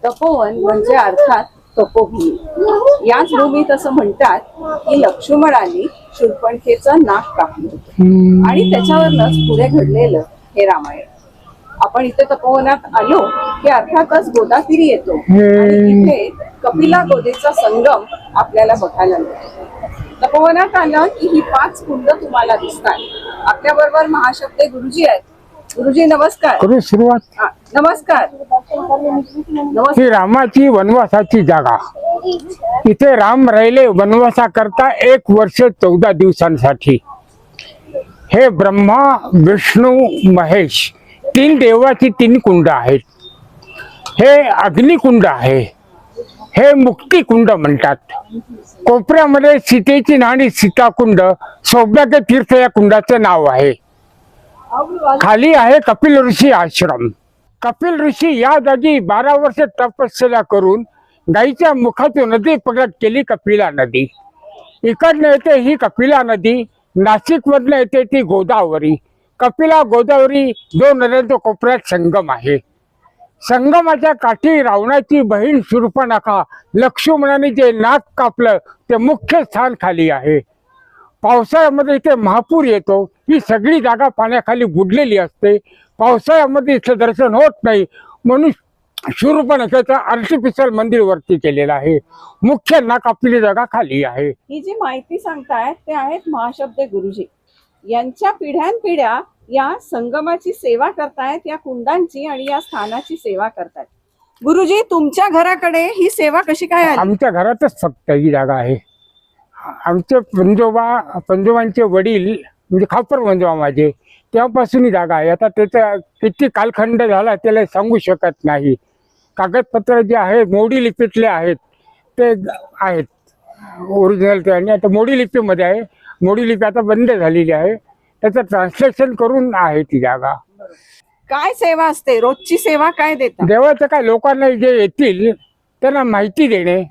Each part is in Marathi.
तपोवन म्हणजे अर्थात तपोभूमी। याच भूमीत असं म्हणतात की लक्ष्मणाने शूर्पणखेचं नाक कापलं होतं आणि त्याच्यावरनच पुढे घडलेलं हे रामायण। आपण इथे तपोवनात आलो की अर्थातच गोदातीरी येतो आणि इथे कपिला गोदेचा संगम आपल्याला बघायला मिळतो। तपोवनात आलं की ही 5 कुंड तुम्हाला दिसतात। आपल्या बरोबर महाशब्दे गुरुजी आहेत। गुरुजी नमस्कार। करू सुरुवात। नमस्कार। ही रामाची वनवासाची जागा। इथे राम राहिले वनवासा करता 1 वर्ष 14 दिवसांसाठी। हे ब्रह्मा विष्णू महेश 3 देवाची 3 कुंड आहेत। हे अग्निकुंड आहे, हे मुक्तिकुंड म्हणतात। कोपऱ्यामध्ये सीतेची नाणी सीताकुंड सौभाग्य तीर्थ या कुंडाचे नाव आहे। खाली आहे कपिल ऋषी आश्रम। कपिल ऋषी या जागी 12 वर्ष तपश्चर्या करून गाईच्या मुखातून नदी प्रगट केली कपिला नदी। इकडनं येते ही कपिला नदी, नाशिक मधनं येते ती गोदावरी। कपिला गोदावरी 2 नद्यांच्या कोपऱ्यात संगम आहे। संगमाच्या काठी रावणाची बहीण शूर्पणखा लक्ष्मणाने जे नाक कापलं ते मुख्य स्थान खाली आहे। पावसाळ्यामध्ये इथे महापूर येतो, ही सगळी जागा पाण्याखाली बुडलेली असते। पावसाळ्यामध्ये इथं दर्शन होत नाही म्हणून शूर्पणखेचं आर्टिफिशियल मंदिर वरती केलेलं आहे। मुख्य नाक कापलेली जागा खाली आहे। ही जी माहिती सांगतायत ते आहेत महाशब्दे गुरुजी। यांच्या पिढ्यानपिढ्या या संगमाची सेवा करतायत, या कुंडांची आणि या स्थानाची सेवा करतायत। गुरुजी तुमच्या घराकडे ही सेवा कशी काय आली? आमच्या घरातच फक्त ही जागा आहे। आमचे पंजोबांचे वडील म्हणजे खापर पंजोबा माझे, तेव्हापासून ही जागा आहे। आता त्याचा किती कालखंड झाला त्याला सांगू शकत नाही। कागदपत्र जे आहे मोडी लिपीतले आहेत ते आहेत ओरिजिनल ते, आणि आता मोडी लिपीमध्ये आहे। मोडी लिपी आता बंद झालेली आहे, त्याचं ट्रान्सलेशन करून आहे ती जागा। काय सेवा असते रोजची सेवा काय देता? देवाचं काय, लोकांना जे येतील त्यांना माहिती देणे,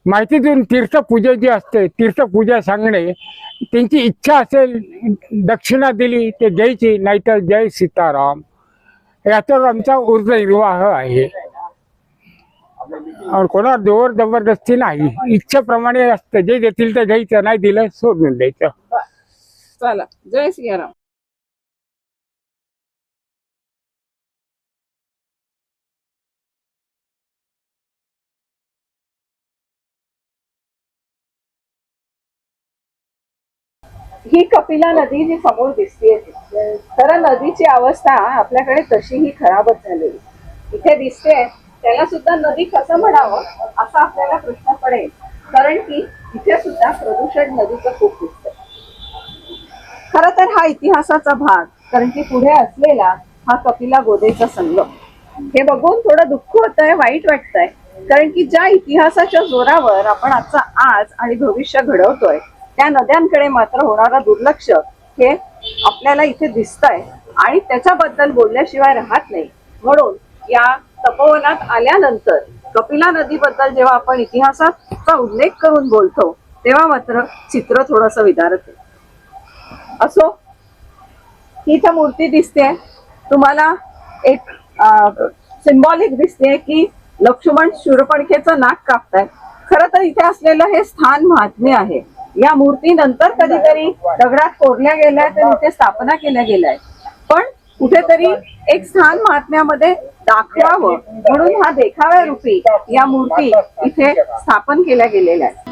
माहिती देऊन तीर्थपूजा जी असते तीर्थपूजा सांगणे, त्यांची इच्छा असेल दक्षिणा दिली ते द्यायची, नाहीतर जय सीताराम, याच्यावर आमचा उदरनिर्वाह आहे। और कोणावर जोर जबरदस्ती नाही, इच्छेप्रमाणे असतं, जे देतील ते घ्यायचं, नाही दिलं सोडून द्यायचं। चला जय सियाराम। ही कपिला नदी जी समोर दिसतेय, खरं नदीची अवस्था आपल्याकडे तशीही खराबच झालेली। इथे दिसते त्याला सुद्धा नदी कसं म्हणावं असा आपल्याला प्रश्न पडेल, कारण की इथे सुद्धा प्रदूषण नदीचं खूप दिसतं। खरं तर हा इतिहासाचा भाग, कारण की पुढे असलेला हा कपिला गोदेचा संगम, हे बघून थोडं दुःख होतंय, वाईट वाटतंय, कारण की ज्या इतिहासाच्या जोरावर आपण आजचा आज आणि भविष्य घडवतोय त्या नद्यांकडे मात्र होणारा दुर्लक्ष हे आपल्याला इथे दिसतंय आणि त्याच्याबद्दल बोलल्याशिवाय राहत नाही। म्हणून या तपोवनात आल्यानंतर कपिला नदीबद्दल जेव्हा आपण इतिहासाचा उल्लेख करून बोलतो तेव्हा मात्र चित्र थोडंसं विदारक आहे। असो, ही इथं मूर्ती दिसते तुम्हाला, एक सिंबॉलिक दिसते की लक्ष्मण शूर्पणखेचं नाक कापतायत। खरं तर इथे असलेलं हे स्थान महात्म्य आहे। या मूर्ती नंतर कधीतरी दगडात कोरल्या गेल्या तर इथे स्थापना केल्या गेल्या, पण कुठेतरी एक स्थान महात्म्यामध्ये दाखवावं म्हणून हा देखाव्या रूपी या मूर्ती इथे स्थापन केल्या गेलेल्या आहेत।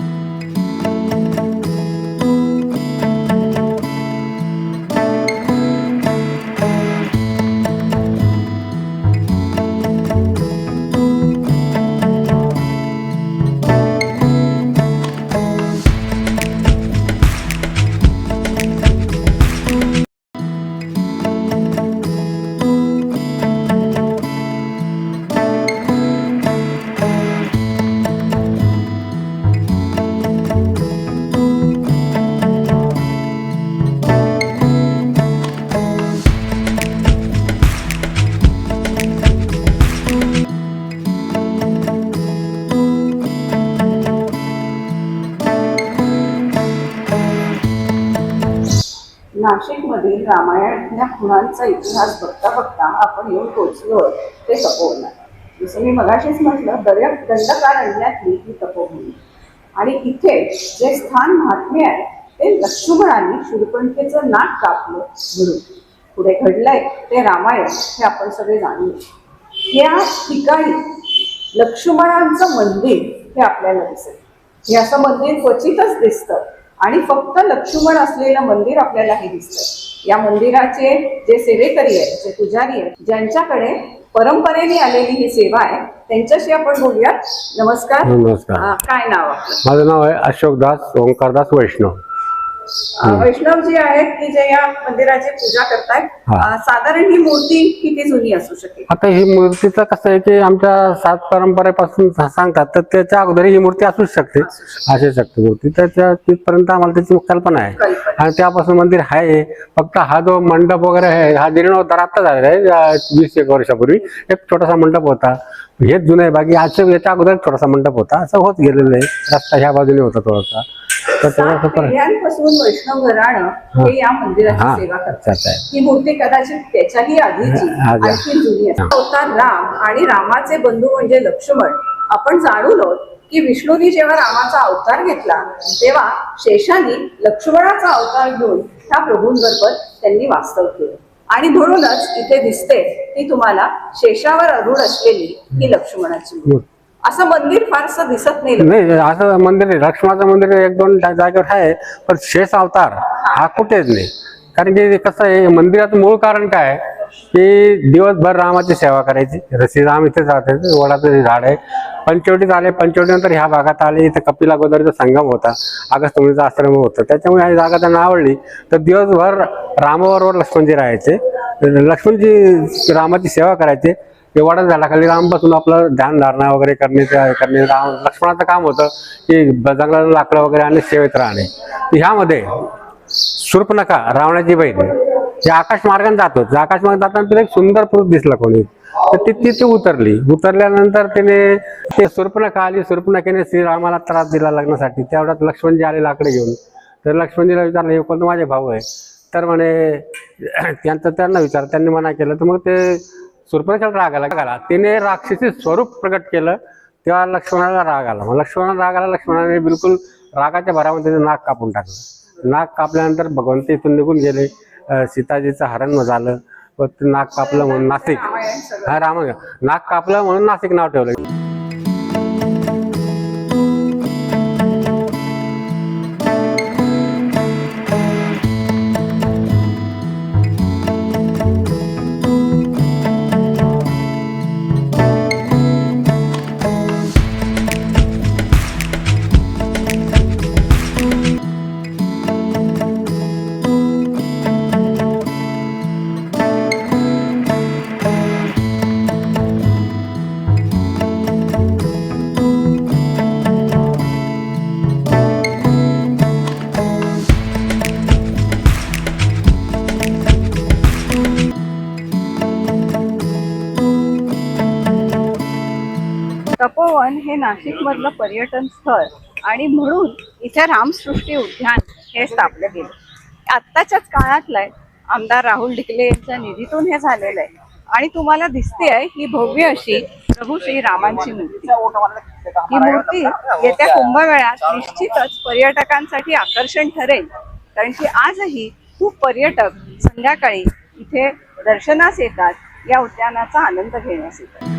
नाशिक मधील रामायणातल्या खुणांचा इतिहास बघता बघता आपण येऊन पोहोचलो ते तपोवनात। जसं मी मगाशीच म्हटलं, दंडकारण्यातली ही तपोभूमी. आणि इथे जे स्थान महात्म्य आहे ते लक्ष्मणाने शूर्पणखेचं नाक कापलं म्हणून पुढे घडलंय ते रामायण हे आपण सगळे जाणून. या ठिकाणी लक्ष्मणांचं मंदिर हे आपल्याला दिसेल. हे असं मंदिर क्वचितच दिसतं आणि फक्त लक्ष्मण असलेलं मंदिर आपल्याला हे दिसतं. या मंदिराचे जे सेवेकरी आहेत, जे पुजारी आहेत, ज्यांच्याकडे परंपरेने आलेली ही सेवा आहे, त्यांच्याशी आपण बोलूयात. नमस्कार. नमस्कार. काय नाव आपलं? माझं नाव आहे अशोकदास ओंकारदास वैष्णव. वैष्णव जी आहेत की जे या मंदिराची पूजा करतायत, साधारण ही मूर्ती किती जुनी असू शकेल? आता ही मूर्तीचं कसं आहे की आमच्या सात परंपरेपासून सांगतात, तर त्याच्या अगोदर ही मूर्ती असूच शकते, असू शकते मूर्ती. तर तिथपर्यंत आम्हाला त्याची कल्पना आहे आणि त्यापासून मंदिर आहे. फक्त हा जो मंडप वगैरे आहे हा जीर्णोद्धार आता झालेला आहे. 20-1 वर्षापूर्वी एक छोटासा मंडप होता, हेच जुनं आहे. बाकी आज याच्या अगोदर छोटासा मंडप होता, असं होत गेलेलं आहे. रस्ता ह्या बाजूने होता थोडासा. तर पिढ्यांपासून वैष्णव घराणं हे या मंदिराची सेवा करतात. ही मूर्ती कदाचित त्याच्याही आधीची आणखी जुनी असते. अवतार राम आणि रामाचे बंधू म्हणजे लक्ष्मण. आपण जाणून आहोत की विष्णूनी जेव्हा रामाचा अवतार घेतला तेव्हा शेषानी लक्ष्मणाचा अवतार घेऊन ह्या प्रभूंबरोबर त्यांनी वास्तव केलं. आणि म्हणूनच इथे दिसते की तुम्हाला शेषावर आरूढ असलेली ही लक्ष्मणाची मूर्ती. असं मंदिर फारसं दिसत नाही. असं मंदिर लक्ष्मणाचं मंदिर 1-2 जागेवर आहे, पण शेष अवतार हा कुठेच नाही. कारण की कसं आहे, मंदिराचं मूळ कारण काय की दिवसभर रामाची सेवा करायची. श्रीराम इथेच राहते, वडाचं झाड आहे. पंचवटीत आले, पंचवटीनंतर ह्या भागात आले. इथे कपिला गोदावरीचा संगम होता, अगस्त्यमुनीचा आश्रम होता. त्याच्यामुळे ह्या जागा त्यांना आवडली. तर दिवसभर रामाबरोबर लक्ष्मणजी राहायचे. लक्ष्मणजी रामाची सेवा करायचे. ते वडा झाला खाली राम बसून आपलं ध्यान धारणा वगैरे करणे. लक्ष्मणाचं काम होतं की जंगलाला लाकडं वगैरे आणि सेवेत राहणे. ह्यामध्ये शूर्पणखा रावणाची बहीण हे आकाश मार्गाने जात होत. आकाश मार्ग जाताना तिला एक सुंदर पुरुष दिसला कोणी, तर ती तिथे उतरल्यानंतर तिने ते शूर्पणखा आली. शूर्पणखेने श्रीरामाला त्रास दिला लग्नासाठी. त्यावेळेस लक्ष्मणजी आले लाकडे घेऊन. तर लक्ष्मणजीला विचारलं हे कोण? माझे भाऊ आहे. तर म्हणे त्यांना विचार. त्यांनी मना केलं. तर मग ते शूर्पणखेला राग आला. तिने राक्षसी स्वरूप प्रकट केलं, तेव्हा लक्ष्मणाला राग आला. मग लक्ष्मणाला राग आला. लक्ष्मणाने बिलकुल रागाच्या भरामध्ये त्याचं नाक कापून टाकलं. नाक कापल्यानंतर भगवंत इथून निघून गेले. सीताजीचं हरण झालं. नाक कापलं म्हणून नाशिक, हा राम नाक कापलं म्हणून नाशिक नाव ठेवलं. तपोवन हे नाशिकमधलं पर्यटन स्थळ आणि म्हणून इथे रामसृष्टी उद्यान हे स्थापलं गेलं. आत्ताच्याच काळातलं आहे. आमदार राहुल ढिकले यांच्या निधीतून हे झालेलं आहे. आणि तुम्हाला दिसते आहे ही भव्य अशी प्रभू श्री रामांची मूर्ती. ही मूर्ती येत्या कुंभमेळ्यात निश्चितच पर्यटकांसाठी आकर्षण ठरेल. कारण की आजही खूप पर्यटक संध्याकाळी इथे दर्शनास येतात, या उद्यानाचा आनंद घेण्यास येतात.